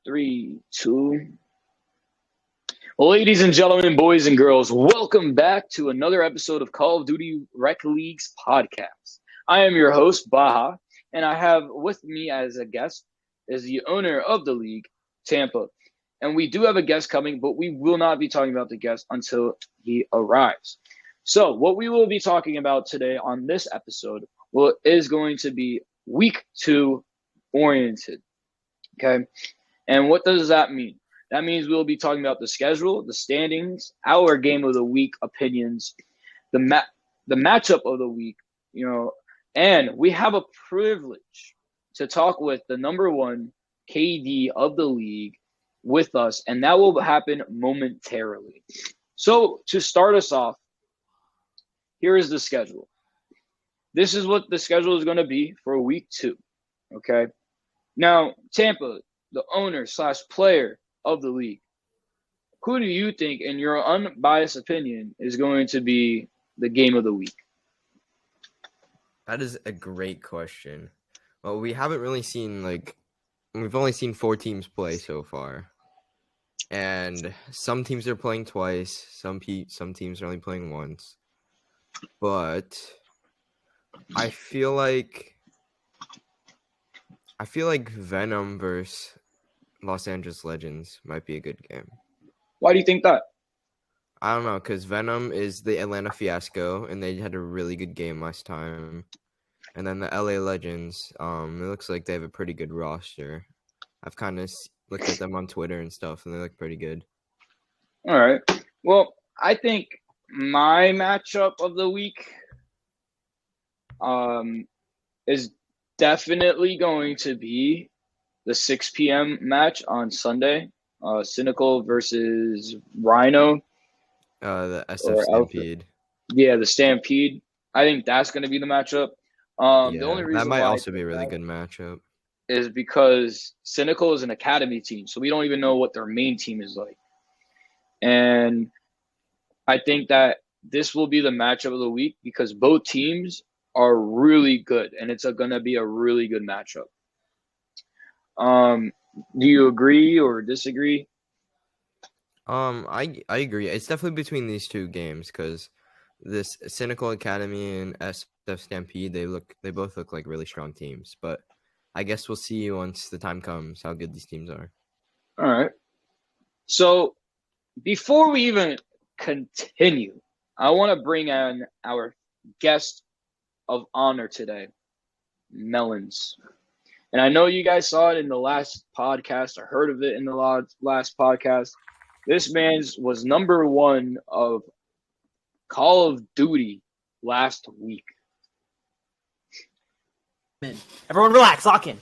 Three, two. Well, ladies and gentlemen, boys and girls, welcome back to another episode of Call of Duty Rec League's podcast. I am your host, Baha, and I have with me as a guest is the owner of the league, Tampa. And we do have a guest coming, but we will not be talking about the guest until he arrives. So what we will be talking about today on this episode is going to be week 2 oriented. Okay. And what does that mean? That means we'll be talking about the schedule, the standings, our game of the week opinions, the matchup of the week, and we have a privilege to talk with the number 1 KD of the league with us, and that will happen momentarily. So to start us off, here is the schedule. This is what the schedule is going to be for week 2. Okay. Now, Tampa, the owner/player of the league, who do you think, in your unbiased opinion, is going to be the game of the week? That is a great question. Well, we haven't really seen, we've only seen 4 teams play so far. And some teams are playing twice, some teams are only playing once. But I feel like Venom versus Los Angeles Legends might be a good game. Why do you think that? I don't know, because Venom is the Atlanta Fiasco, and they had a really good game last time. And then the LA Legends, it looks like they have a pretty good roster. I've kind of looked at them on Twitter and stuff, and they look pretty good. All right. Well, I think my matchup of the week is definitely going to be the 6 p.m. match on Sunday, Cynical versus Rhino. The SF Stampede. Yeah, the Stampede. I think that's going to be the matchup. The only reason that might also be a really good matchup is because Cynical is an academy team, so we don't even know what their main team is like. And I think that this will be the matchup of the week because both teams are really good, and it's going to be a really good matchup. Do you agree or disagree? I agree. It's definitely between these two games because this Cynical Academy and SF Stampede, they both look like really strong teams. But I guess we'll see once the time comes how good these teams are. All right. So before we even continue, I want to bring on our guest of honor today, Melons. And I know you guys saw it in the last podcast or heard of it in the last podcast. This man was number 1 of Call of Duty last week. Everyone relax, lock in.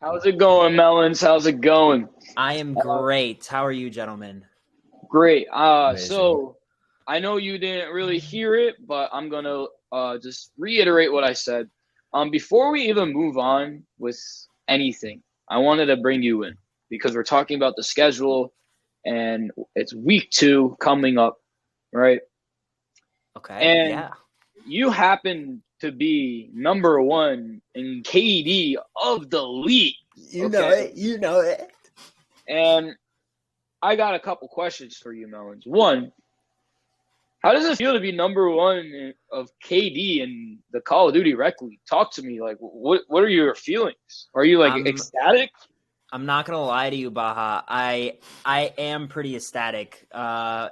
How's it going, Melons? How's it going? I am great. How are you, gentlemen? Great. So I know you didn't really hear it, but I'm going to just reiterate what I said. Before we even move on with anything, I wanted to bring you in because we're talking about the schedule and it's week 2 coming up, right? Okay. And yeah. You happen to be number 1 in KD of the league. You know it. And I got a couple questions for you, Melons. One, how does it feel to be number 1 of KD in the Call of Duty Rec League? Talk to me. Like, what are your feelings? Are you ecstatic? I'm not gonna lie to you, Baha. I am pretty ecstatic. I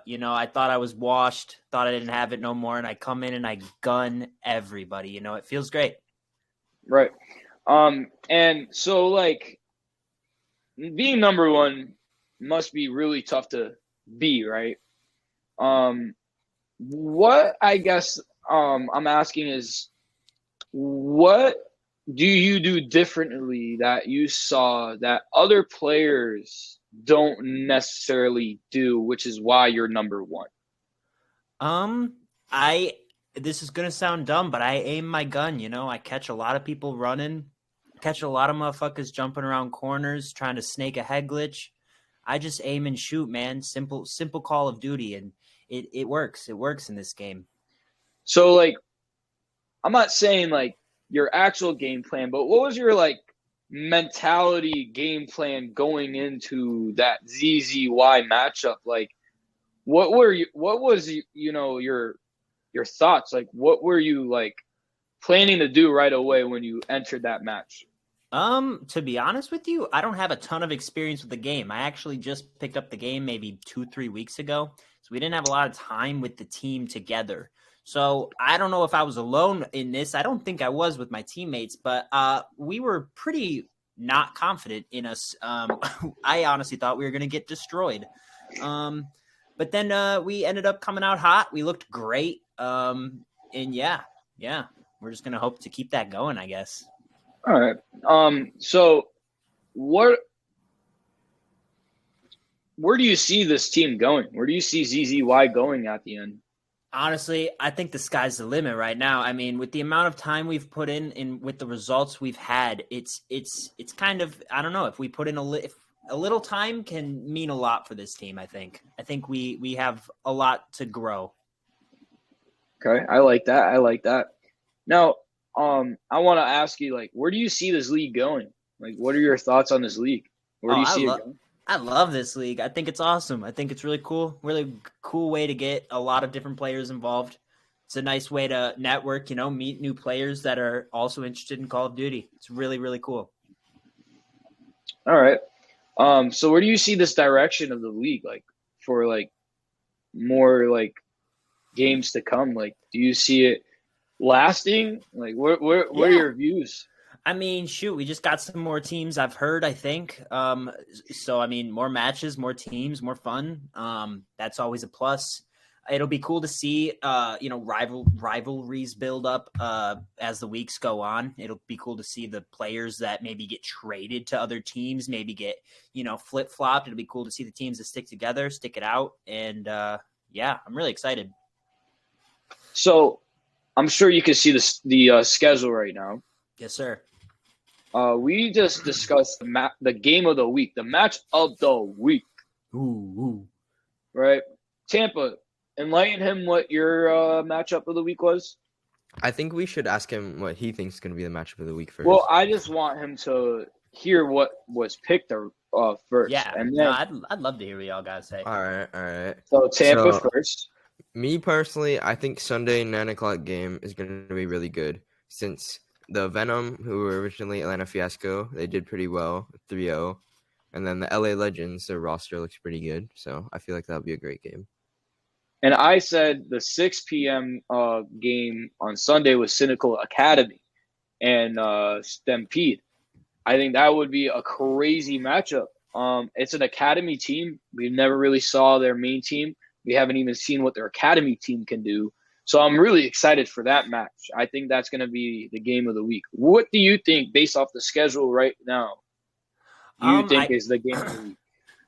thought I was washed, thought I didn't have it no more, and I come in and I gun everybody. It feels great. Right. And so being number 1 must be really tough to be, right? What I guess I'm asking is, what do you do differently that you saw that other players don't necessarily do, which is why you're number 1? This is gonna sound dumb, but I aim my gun. I catch a lot of people running, catch a lot of motherfuckers jumping around corners, trying to snake a head glitch. I just aim and shoot, man. Simple Call of Duty, and it works. It works in this game. So I'm not saying your actual game plan, but what was your mentality game plan going into that ZZY matchup? Like, what was your thoughts? Like, what were you like planning to do right away when you entered that match? To be honest with you, I don't have a ton of experience with the game. I actually just picked up the game maybe 2-3 weeks ago. So we didn't have a lot of time with the team together. So I don't know if I was alone in this. I don't think I was with my teammates, but we were pretty not confident in us. I honestly thought we were going to get destroyed. But then we ended up coming out hot. We looked great. And yeah, we're just going to hope to keep that going, I guess. All right. So where do you see this team going? Where do you see ZZY going at the end? Honestly, I think the sky's the limit right now. I mean, with the amount of time we've put in with the results we've had, it's kind of, I don't know, if we put in if a little time can mean a lot for this team. I think we have a lot to grow. Okay, I like that. Now, I want to ask you, like, where do you see this league going? Like, what are your thoughts on this league? Where do you see it going? I love this league. I think it's awesome. I think it's really cool. Really cool way to get a lot of different players involved. It's a nice way to network, meet new players that are also interested in Call of Duty. It's really, really cool. All right. So where do you see this direction of the league, like, for like more like games to come? Like, do you see it lasting? Like, what are your views? I mean, shoot, we just got some more teams, I've heard, I think. So, I mean, more matches, more teams, more fun. That's always a plus. It'll be cool to see, rivalries build up as the weeks go on. It'll be cool to see the players that maybe get traded to other teams, maybe get, flip-flopped. It'll be cool to see the teams that stick together, stick it out. And, I'm really excited. So, I'm sure you can see the schedule right now. Yes, sir. We just discussed the game of the week, the match of the week. Ooh. Right? Tampa, enlighten him what your matchup of the week was. I think we should ask him what he thinks is going to be the matchup of the week first. Well, I just want him to hear what was picked first. Yeah, and then, I'd love to hear what y'all guys say. All right. So Tampa first. Me personally, I think Sunday 9 o'clock game is going to be really good since the Venom, who were originally Atlanta Fiasco, they did pretty well, 3-0. And then the LA Legends, their roster looks pretty good. So I feel like that'll be a great game. And I said the 6 p.m. Game on Sunday was Cynical Academy and Stampede. I think that would be a crazy matchup. It's an academy team. We never really saw their main team. We haven't even seen what their academy team can do. So I'm really excited for that match. I think that's going to be the game of the week. What do you think, based off the schedule right now, is the game of the week?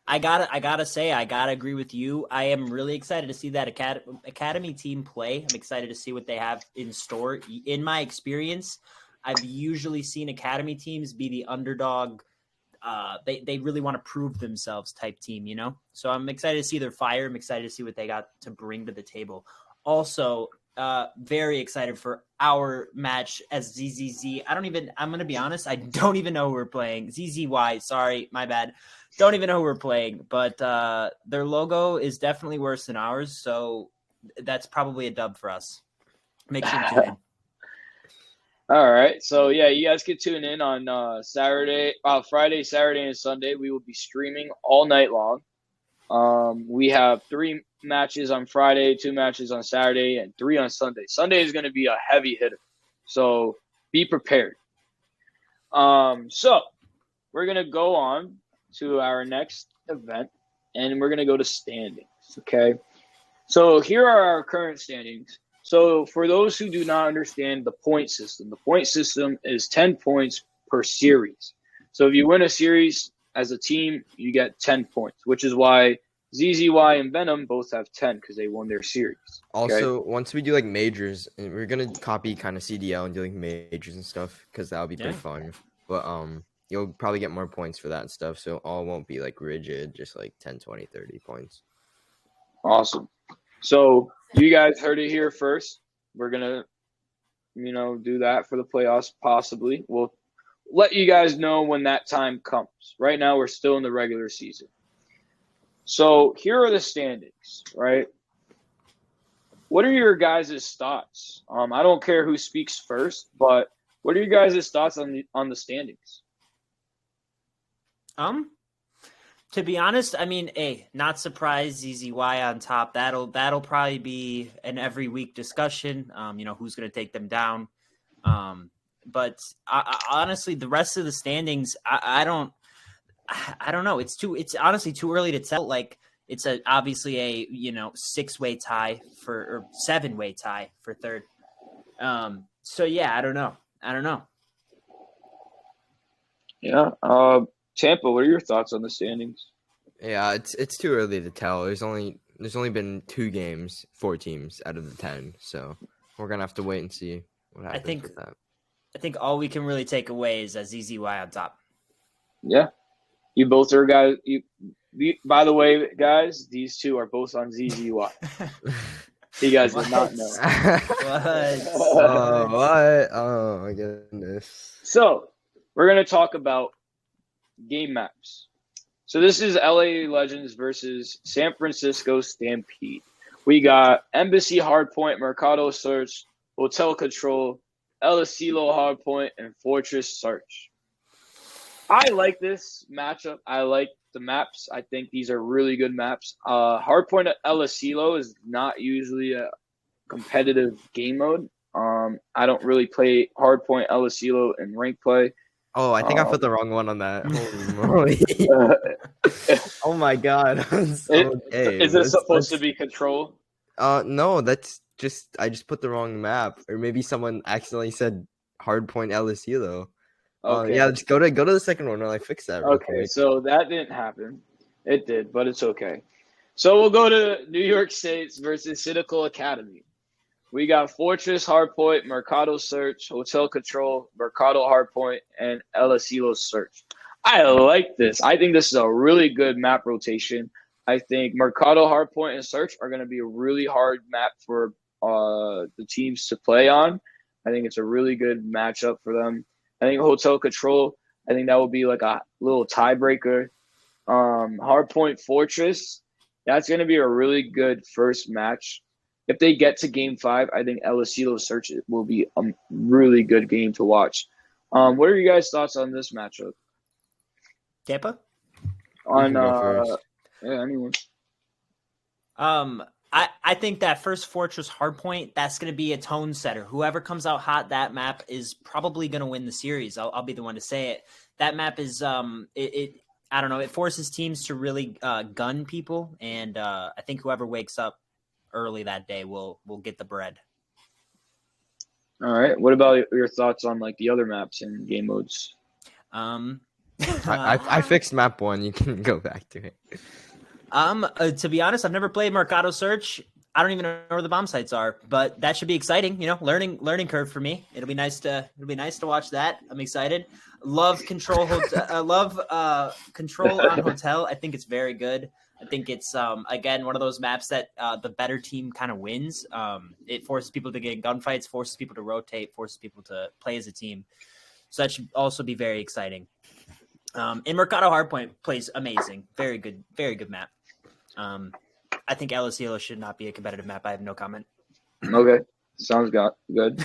I gotta say, I gotta agree with you. I am really excited to see that academy team play. I'm excited to see what they have in store. In my experience, I've usually seen academy teams be the underdog. They really want to prove themselves type team, So I'm excited to see their fire. I'm excited to see what they got to bring to the table. Also, very excited for our match as ZZZ. I'm going to be honest, I don't even know who we're playing. ZZY, sorry, my bad. Don't even know who we're playing, but their logo is definitely worse than ours, so that's probably a dub for us. Make sure to tune in. All right. So, yeah, you guys can tune in on Friday, Saturday, and Sunday. We will be streaming all night long. We have 3 matches on Friday, 2 matches on Saturday, and 3 on Sunday. Sunday is going to be a heavy hitter, so be prepared. So we're going to go on to our next event, and we're going to go to standings, okay? So here are our current standings. So for those who do not understand the point system is 10 points per series. So if you win a series as a team, you get 10 points, which is why ZZY and Venom both have 10 because they won their series. Okay? Also, once we do like majors, we're going to copy kind of CDL and do like majors and stuff because that'll be pretty fun. But you'll probably get more points for that and stuff. So all won't be like rigid, just like 10, 20, 30 points. Awesome. So you guys heard it here first. We're going to, do that for the playoffs possibly. We'll let you guys know when that time comes. Right now, we're still in the regular season. So here are the standings, right? What are your guys' thoughts? I don't care who speaks first, but what are your guys' thoughts on the standings? To be honest, I mean, not surprised. ZZY on top. That'll probably be an every week discussion. Who's going to take them down. But honestly, the rest of the standings, I don't know. It's honestly too early to tell. Like, it's obviously a 6-way tie or 7-way tie for third. So yeah, I don't know. Yeah. Tampa, what are your thoughts on the standings? Yeah, it's too early to tell. There's only been 2 games, 4 teams out of the 10, so we're gonna have to wait and see what happens with that. I think all we can really take away is ZZY on top. Yeah, you both are guys. By the way, guys, these two are both on ZZY. You guys did not know. What? Oh my goodness. So we're gonna talk about game maps. So this is LA Legends versus San Francisco Stampede. We got Embassy Hardpoint, Mercado Search, Hotel Control, El Asilo Hardpoint, and Fortress Search. I like this matchup. I like the maps. I think these are really good maps. Hardpoint at El Asilo is not usually a competitive game mode. I don't really play Hardpoint El Asilo in rank play. Oh, I think I put the wrong one on that. Holy moly. Oh my god. Is it supposed to be Control? No, I just put the wrong map. Or maybe someone accidentally said Hardpoint El Asilo. Okay. Yeah, just go to the second one while I fix that real quick. So that didn't happen. It did, but it's okay. So we'll go to New York States versus Cynical Academy. We got Fortress Hardpoint, Mercado Search, Hotel Control, Mercado Hardpoint, and El Asilo Search. I like this. I think this is a really good map rotation. I think Mercado Hardpoint and Search are going to be a really hard map for the teams to play on. I think it's a really good matchup for them. I think Hotel Control, I think that will be like a little tiebreaker. Hardpoint Fortress, that's going to be a really good first match. If they get to Game 5, I think El Asilo Search will be a really good game to watch. What are you guys' thoughts on this matchup? Tampa? Anyone. I think that first Fortress Hardpoint, that's going to be a tone setter. Whoever comes out hot, that map is probably going to win the series. I'll be the one to say it. That map is I don't know. It forces teams to really gun people, and I think whoever wakes up early that day will get the bread. All right. What about your thoughts on like the other maps and game modes? I fixed map 1. You can go back to it. To be honest, I've never played Mercado Search. I don't even know where the bomb sites are, but that should be exciting. Learning curve for me. It'll be nice to watch that. I'm excited. Love Control. Love Control on Hotel. I think it's very good. I think it's again one of those maps that the better team kind of wins. It forces people to get in gunfights, forces people to rotate, forces people to play as a team. So that should also be very exciting. And Mercado Hardpoint plays amazing. Very good map. I think El Asilo should not be a competitive map. I have no comment. Okay. Sounds good.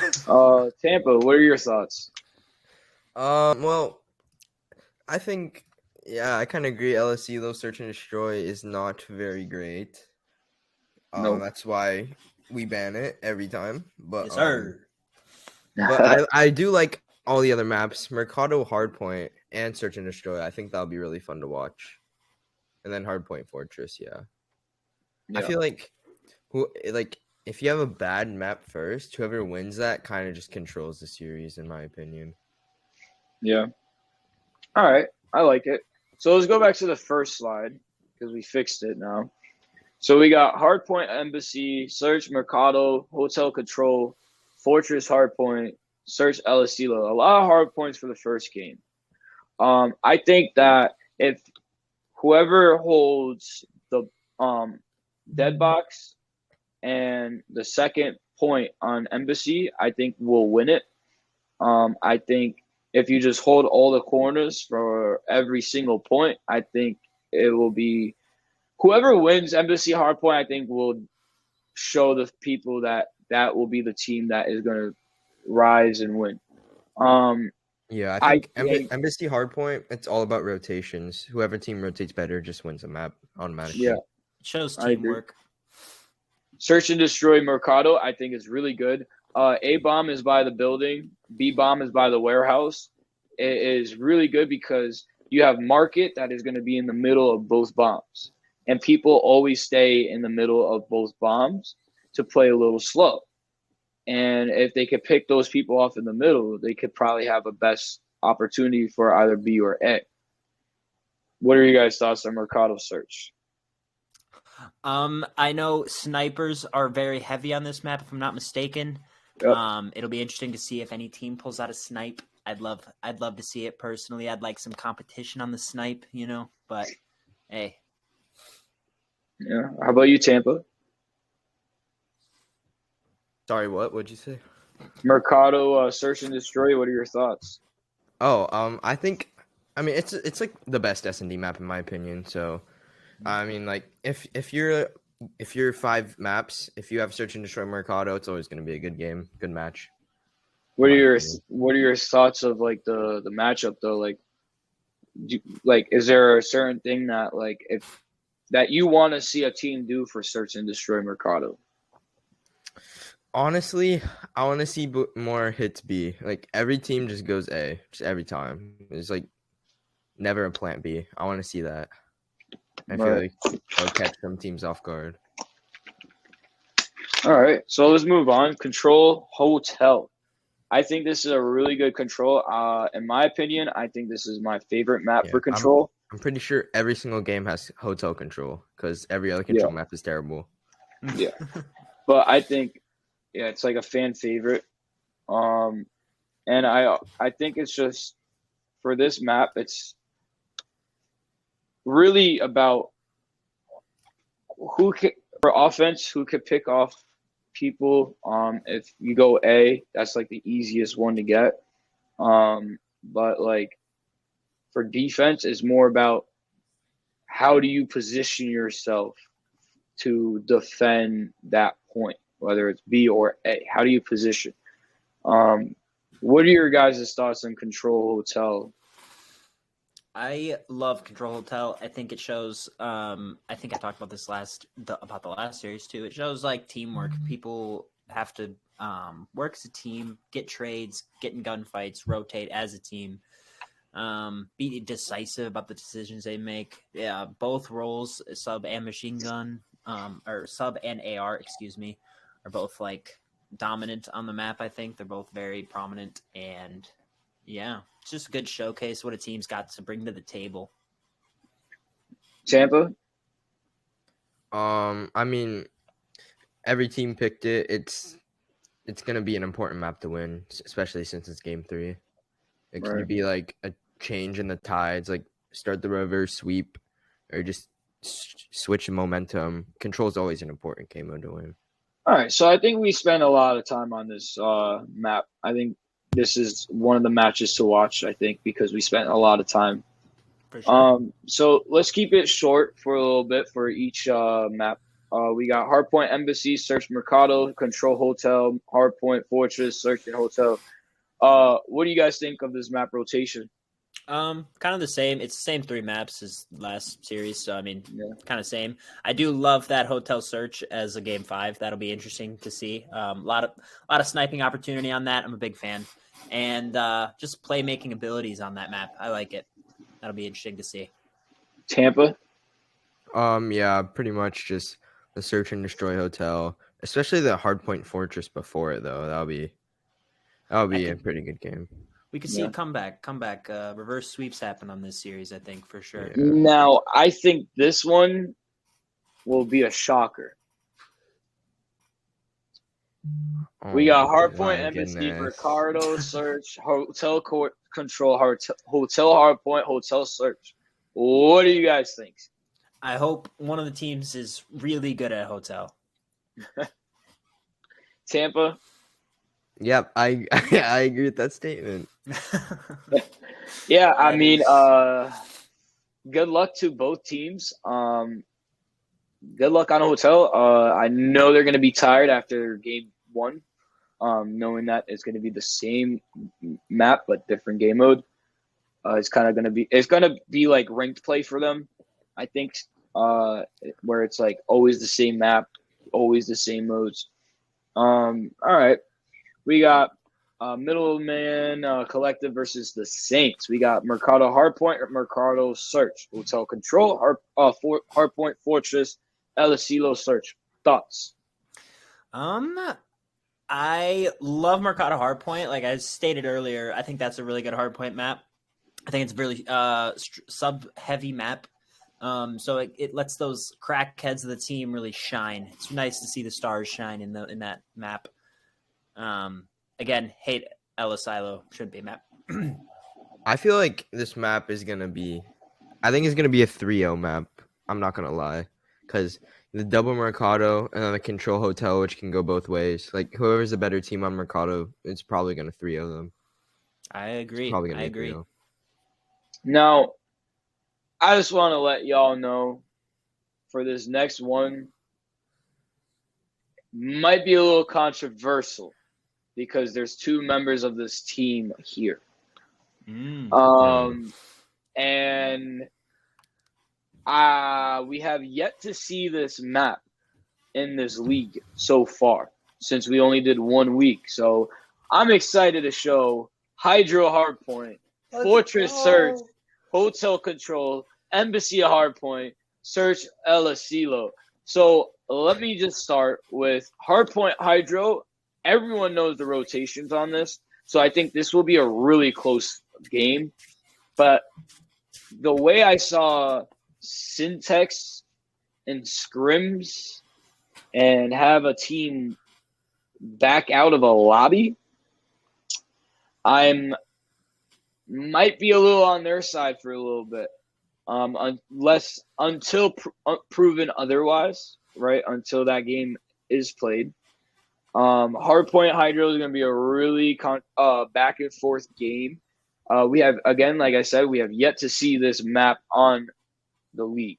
Tampa, what are your thoughts? Well, I think, yeah, I kind of agree. El Asilo Search and Destroy is not very great. No. That's why we ban it every time. But, yes, sir. But I do like all the other maps. Mercado Hardpoint and Search and Destroy. I think that'll be really fun to watch. And then Hardpoint Fortress, yeah. I feel like if you have a bad map first, whoever wins that kind of just controls the series, in my opinion. Yeah. All right. I like it. So let's go back to the first slide because we fixed it now. So we got Hardpoint Embassy, Search Mercado, Hotel Control, Fortress Hardpoint, Search El Asilo. A lot of hard points for the first game. I think that if whoever holds the dead box and the second point on Embassy, I think will win it. I think if you just hold all the corners for every single point, I think it will be whoever wins Embassy Hardpoint. I think will show the people that will be the team that is going to rise and win. Yeah, I I think think Embassy Hardpoint, it's all about rotations. Whoever team rotates better just wins a map automatically. yeah, It shows I agree. teamwork. Search and Destroy Mercado, I think is really good. A bomb is by the building. B bomb is by the warehouse. It is really good because you have market that is going to be in the middle of both bombs, and people always stay in the middle of both bombs to play a little slow. And if they could pick those people off in the middle, they could probably have a best opportunity for either B or A. What are you guys' thoughts on Mercado Search? I know snipers are very heavy on this map, if I'm not mistaken. Yep. It'll be interesting to see if any team pulls out a snipe. I'd love to see it personally. I'd like some competition on the snipe, you know. But hey, Yeah. How about you, Tampa? Sorry, what? What'd you say? Mercado Search and Destroy. What are your thoughts? Oh, I mean, it's like the best S&D map in my opinion. So, I mean, like if you're 5 maps, if you have Search and Destroy Mercado, it's always going to be a good game, good match. What are My your opinion. What are your thoughts of like the matchup though? Like, is there a certain thing that like if that you want to see a team do for Search and Destroy Mercado? Honestly, I want to see more hits B. Like every team just goes A, just every time. It's like never a plant B. I want to see that. I feel Right. like it'll catch some teams off guard. All right, so let's move on. Control Hotel. I think this is a really good control. In my opinion, I think this is my favorite map Yeah, for control. I'm pretty sure every single game has hotel control because every other Yeah, control map is terrible. yeah. But I think it's like a fan favorite. Um, and I think it's just for this map, it's really about who can for offense who could pick off people. If you go A, that's like the easiest one to get. But like for defense, it's more about how do you position yourself to defend that point, whether it's B or A. How do you position? What are your guys' thoughts on Control Hotel? I love Control Hotel. I think it shows. I think I talked about this about the last series too. It shows like teamwork. People have to work as a team, get trades, get in gunfights, rotate as a team, be decisive about the decisions they make. Yeah, both roles, sub and machine gun, or sub and AR, excuse me, are both like dominant on the map. I think they're both very prominent, and yeah, it's just a good showcase what a team's got to bring to the table. Tampa? I mean, every team picked it. It's gonna be an important map to win, especially since it's game 3. It Right. could be like a change in the tides, like start the reverse sweep, or just switch in momentum. Control is always an important game mode to win. All right, so I think we spent a lot of time on this map. I think this is one of the matches to watch, I think, because we spent a lot of time. For sure. So let's keep it short for a little bit for each map. We got Hardpoint Embassy, Search Mercado, Control Hotel, Hardpoint Fortress, Search and Hotel. What do you guys think of this map rotation? Kind of the same. It's the same 3 maps as last series, so I mean, Yeah. kind of same. I do love that Hotel Search as a game 5. That'll be interesting to see. A lot of sniping opportunity on that. I'm a big fan, and just playmaking abilities on that map. I like it. That'll be interesting to see. Tampa? Yeah, pretty much just the Search and Destroy Hotel, especially the Hardpoint Fortress before it though. That'll be a pretty good game. We could see Yeah. a comeback, reverse sweeps happen on this series. I think for sure. Yeah. Now, I think this one will be a shocker. We got Oh, Hardpoint my Embassy, goodness. Mercado Search, Hotel Control, Hotel Hardpoint, Hotel Search. What do you guys think? I hope one of the teams is really good at Hotel. Tampa? Yep, I agree with that statement. Yeah, I That mean, is- good luck to both teams. Good luck on a hotel. I know they're going to be tired after game one, knowing that it's going to be the same map but different game mode. It's going to be like ranked play for them, I think, where it's like always the same map, always the same modes. All right, we got Middleman Collective versus the Saints. We got Mercado Hardpoint, Mercado Search, Hotel Control, Hardpoint Fortress, El Asilo Search. Thoughts? I love Mercado Hardpoint. Like I stated earlier, I think that's a really good hardpoint map. I think it's a really sub heavy map. So it lets those crackheads of the team really shine. It's nice to see the stars shine in that map. Again, hate El Asilo, shouldn't be a map. I feel like this map is gonna be. I think it's gonna be a 3-0 map. I'm not gonna lie, because the double Mercado and then the control hotel, which can go both ways. Like whoever's the better team on Mercado, it's probably gonna 3-0 them. I agree. Probably gonna I be agree. 3-0. Now, I just want to let y'all know for this next one, might be a little controversial because there's two members of this team here. And we have yet to see this map in this league so far since we only did 1 week. So I'm excited to show Hydro Hardpoint, Fortress Search, Hotel Control, Embassy Hardpoint, Search El Asilo. So let me just start with Hardpoint Hydro. Everyone knows the rotations on this. So I think this will be a really close game. But the way I saw Syntax and Scrims and have a team back out of a lobby, I'm might be a little on their side for a little bit, until proven otherwise, right? Until that game is played. Hardpoint Hydro is going to be a really back and forth game. We have, again, like I said, we have yet to see this map on the league.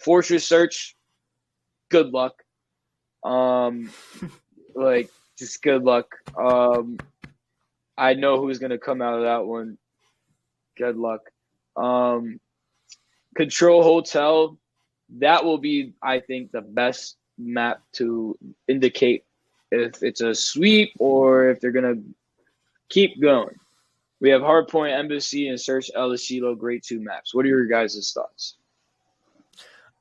Fortress Search, good luck. Just good luck. I know who's going to come out of that one. Good luck. Control Hotel, that will be, I think, the best map to indicate if it's a sweep or if they're going to keep going. We have Hardpoint, Embassy, and Search El Asilo, great 2 maps. What are your guys' thoughts?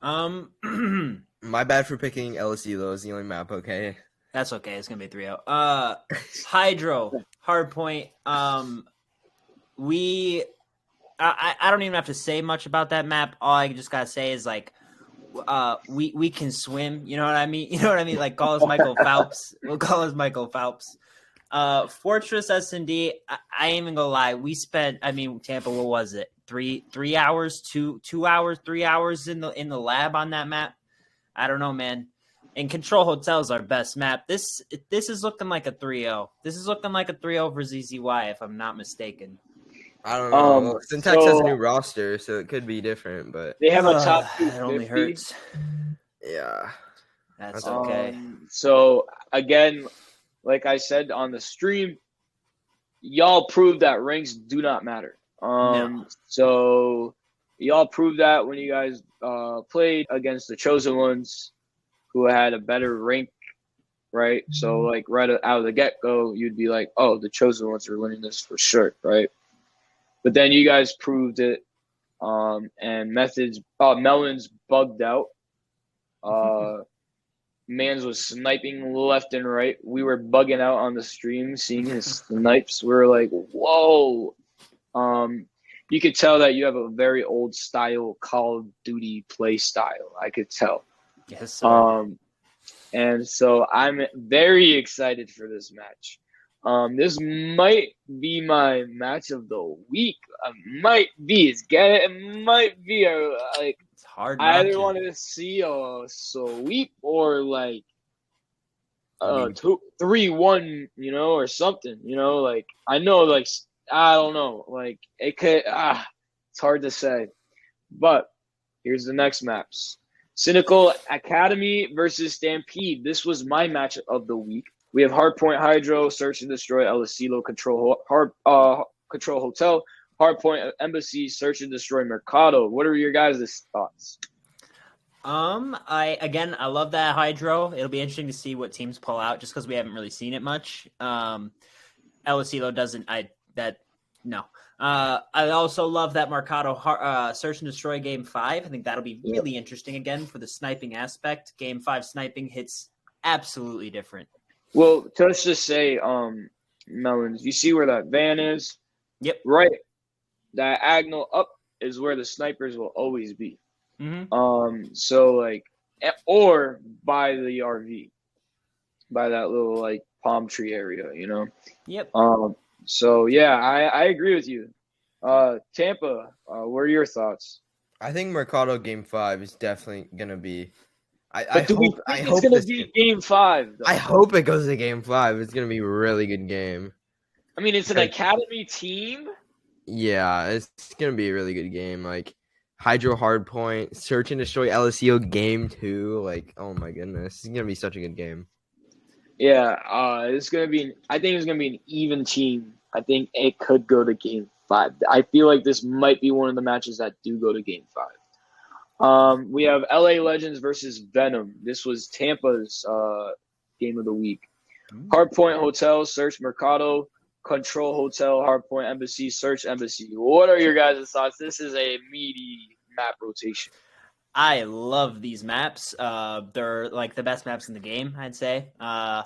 My bad for picking El Asilo as the only map, okay? That's okay. It's going to be 3-0. Hydro, Hardpoint. I don't even have to say much about that map. All I just got to say is, like, we can swim. You know what I mean? You know what I mean? Like, call us Michael Phelps. We'll call us Michael Phelps. Fortress S&D, I ain't even gonna lie. We spent, Tampa, what was it? 3 hours, 2 hours, 3 hours in the lab on that map. I don't know, man. And Control Hotel is our best map. This is looking like a 3-0. This is looking like a 3-0 for ZZY, if I'm not mistaken. I don't know. Syntax has a new roster, so it could be different, but they have a top 250. It only hurts. Yeah. That's okay. So, again, like I said on the stream, y'all proved that ranks do not matter. No. So y'all proved that when you guys played against the Chosen Ones, who had a better rank, right? So like right out of the get-go, you'd be like, oh, the Chosen Ones are winning this for sure, right? But then you guys proved it, and Melon's bugged out. Mans was sniping left and right. We were bugging out on the stream, seeing his snipes. We were like, whoa. You could tell that you have a very old style Call of Duty play style. I could tell. Yes, sir. And so I'm very excited for this match. This might be my match of the week. It might be. It's hard. I either wanted to see a sweep or like 3-1, or something, like I know, like I don't know, like it could it's hard to say. But here's the next maps. Cynical Academy versus Stampede. This was my match of the week. We have Hardpoint Hydro, Search and Destroy, El Asilo, Control Hotel, Hardpoint Embassy, Search and Destroy Mercado. What are your guys' thoughts? I love that Hydro. It'll be interesting to see what teams pull out, just because we haven't really seen it much. El Asilo doesn't. No. I also love that Mercado Search and Destroy Game 5. I think that'll be really interesting again for the sniping aspect. Game 5 sniping hits absolutely different. Well, let's just say, Melons, you see where that van is? Yep. Right. Diagonal up is where the snipers will always be. Mm-hmm. So like, or by the RV, by that little like palm tree area, Yep. So yeah, I agree with you. Tampa, what are your thoughts? I think Mercado Game 5 is definitely gonna be. I But do we hope. think I it's hope gonna this be game- Game 5? Though? I hope it goes to Game 5. It's gonna be a really good game. I mean, it's an academy team. Yeah, it's gonna be a really good game. Like Hydro Hardpoint, Search and Destroy LSU Game 2. Like, oh my goodness, it's gonna be such a good game. Yeah, it's gonna be. I think it's gonna be an even team. I think it could go to Game 5. I feel like this might be one of the matches that do go to Game 5. We have LA Legends versus Venom. This was Tampa's game of the week. Hardpoint Hotel, Search Mercado, Control Hotel, Hardpoint Embassy, Search Embassy. What are your guys' thoughts? This is a meaty map rotation. I love these maps. They're like the best maps in the game, I'd say. I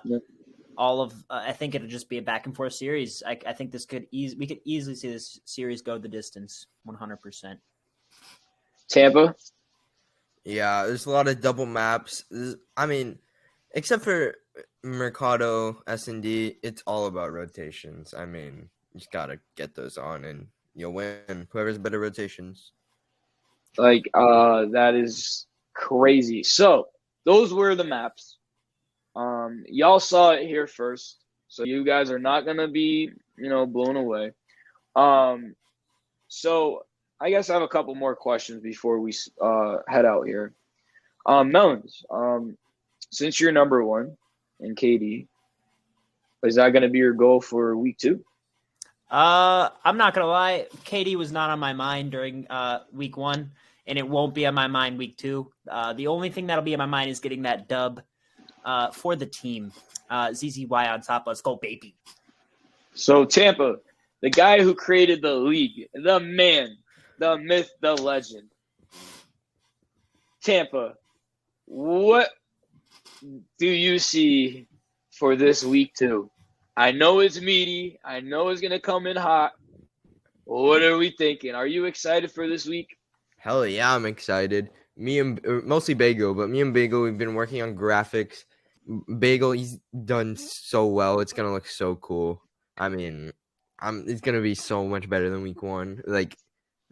think it'll just be a back and forth series. I think we could easily see this series go the distance, 100%. Tampa? Yeah, there's a lot of double maps. I mean, except for Mercado S&D, it's all about rotations. I mean, you just gotta get those on and you'll win. Whoever's better rotations. Like, that is crazy. So, those were the maps. Y'all saw it here first, so you guys are not gonna be, blown away. So I guess I have a couple more questions before we head out here. Melons, since you're number one in KD, is that gonna be your goal for week 2? I'm not gonna lie, KD was not on my mind during week 1, and it won't be on my mind week 2. The only thing that'll be on my mind is getting that dub for the team. ZZY on top. Let's go, baby. So Tampa, the guy who created the league, the man, the myth, the legend. Tampa, what do you see for this week 2? I know it's meaty. I know it's going to come in hot. What are we thinking? Are you excited for this week? Hell yeah, I'm excited. Me and mostly Bagel, but me and Bagel, we've been working on graphics. Bagel, he's done so well. It's gonna look so cool. I mean, it's gonna be so much better than week 1. Like,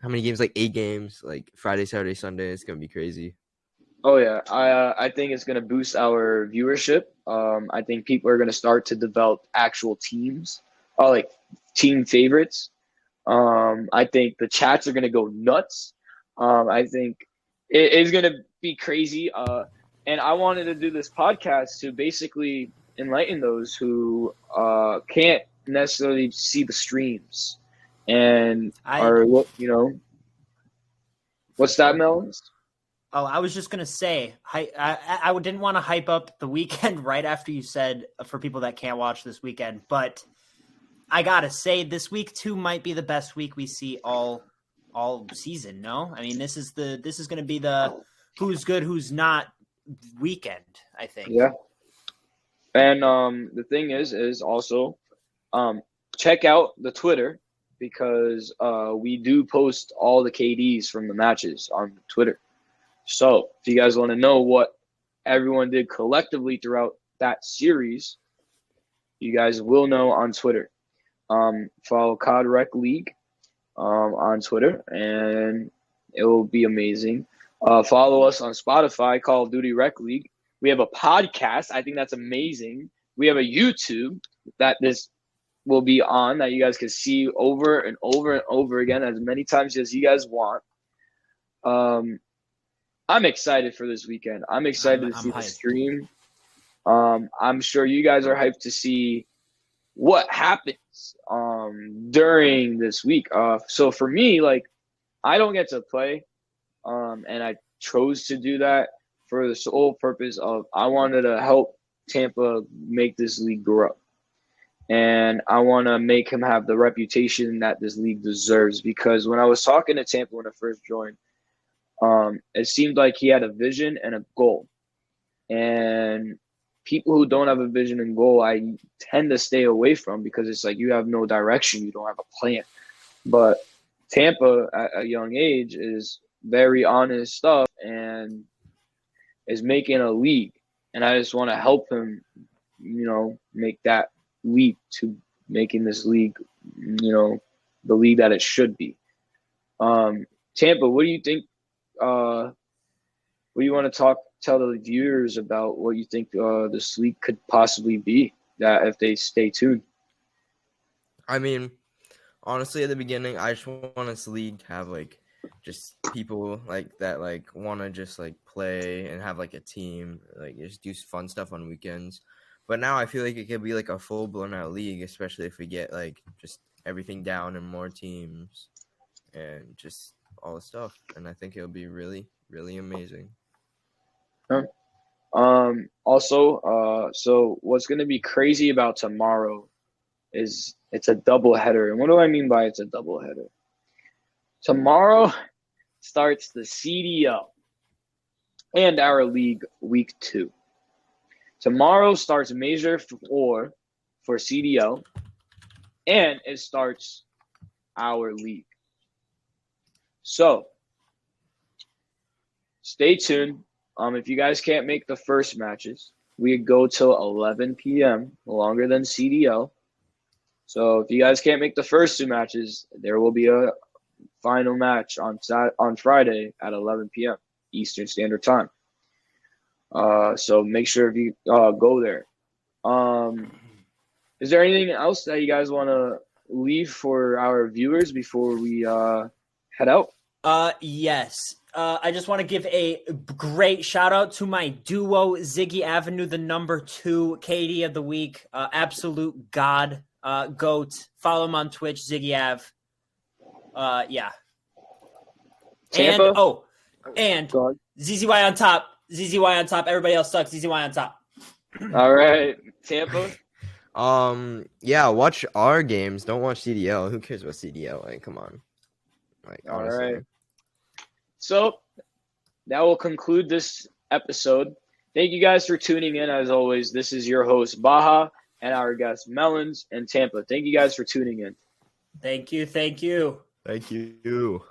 how many games? Like 8 games. Like Friday, Saturday, Sunday. It's gonna be crazy. Oh yeah, I think it's gonna boost our viewership. I think people are gonna start to develop actual teams, like team favorites. I think the chats are gonna go nuts. I think it is gonna be crazy. And I wanted to do this podcast to basically enlighten those who can't necessarily see the streams and what's that, Melons? Oh, I was just going to say, I didn't want to hype up the weekend right after you said for people that can't watch this weekend, but I got to say this week 2 might be the best week we see all season, no? I mean, this is going to be the who's good, who's not weekend, I think. Yeah. And the thing is also check out the Twitter, because we do post all the KDs from the matches on Twitter. So if you guys want to know what everyone did collectively throughout that series, you guys will know on Twitter. Follow COD Rec League on Twitter, and it will be amazing. Follow us on Spotify, Call of Duty Rec League. We have a podcast. I think that's amazing. We have a YouTube that this will be on that you guys can see over and over and over again as many times as you guys want. I'm excited for this weekend. I'm excited to see the stream. I'm sure you guys are hyped to see what happens during this week. So for me, like, I don't get to play, and I chose to do that for the sole purpose of I wanted to help Tampa make this league grow. And I want to make him have the reputation that this league deserves. Because when I was talking to Tampa when I first joined, it seemed like he had a vision and a goal. And people who don't have a vision and goal, I tend to stay away from, because it's like you have no direction, you don't have a plan. But Tampa, at a young age, is very honest stuff and is making a league. And I just want to help him, make that leap to making this league, the league that it should be. Tampa, what do you think? What do you want to tell the viewers about what you think this league could possibly be, that if they stay tuned? I mean, honestly, at the beginning, I just want this league to have like just people like that, like want to just like play and have like a team, like just do fun stuff on weekends. But now I feel like it could be like a full blown out league, especially if we get like just everything down and more teams and just all the stuff. And I think it'll be really, really amazing. Also, so what's going to be crazy about tomorrow is it's a doubleheader. And what do I mean by it's a doubleheader? Tomorrow starts the CDL and our league week 2. Tomorrow starts Major 4 for CDL, and it starts our league. So stay tuned. If you guys can't make the first matches, we go till 11 p.m., longer than CDL. So if you guys can't make the first 2 matches, there will be a final match on Friday at 11 p.m. Eastern Standard Time. So make sure if you go there. Is there anything else that you guys want to leave for our viewers before we head out? Yes. I just want to give a great shout out to my duo, Ziggy Avenue, the number 2 KD of the week. Absolute god, GOAT. Follow him on Twitch, Ziggy Av. Yeah. Tampa? And ZZY on top. ZZY on top. Everybody else sucks. ZZY on top. All right. Tampa? Yeah, watch our games. Don't watch CDL. Who cares about CDL? Like, come on. Like, honestly. All right. So that will conclude this episode. Thank you guys for tuning in. As always, this is your host, Baha, and our guests, Melons and Tampa. Thank you guys for tuning in. Thank you. Thank you. Thank you.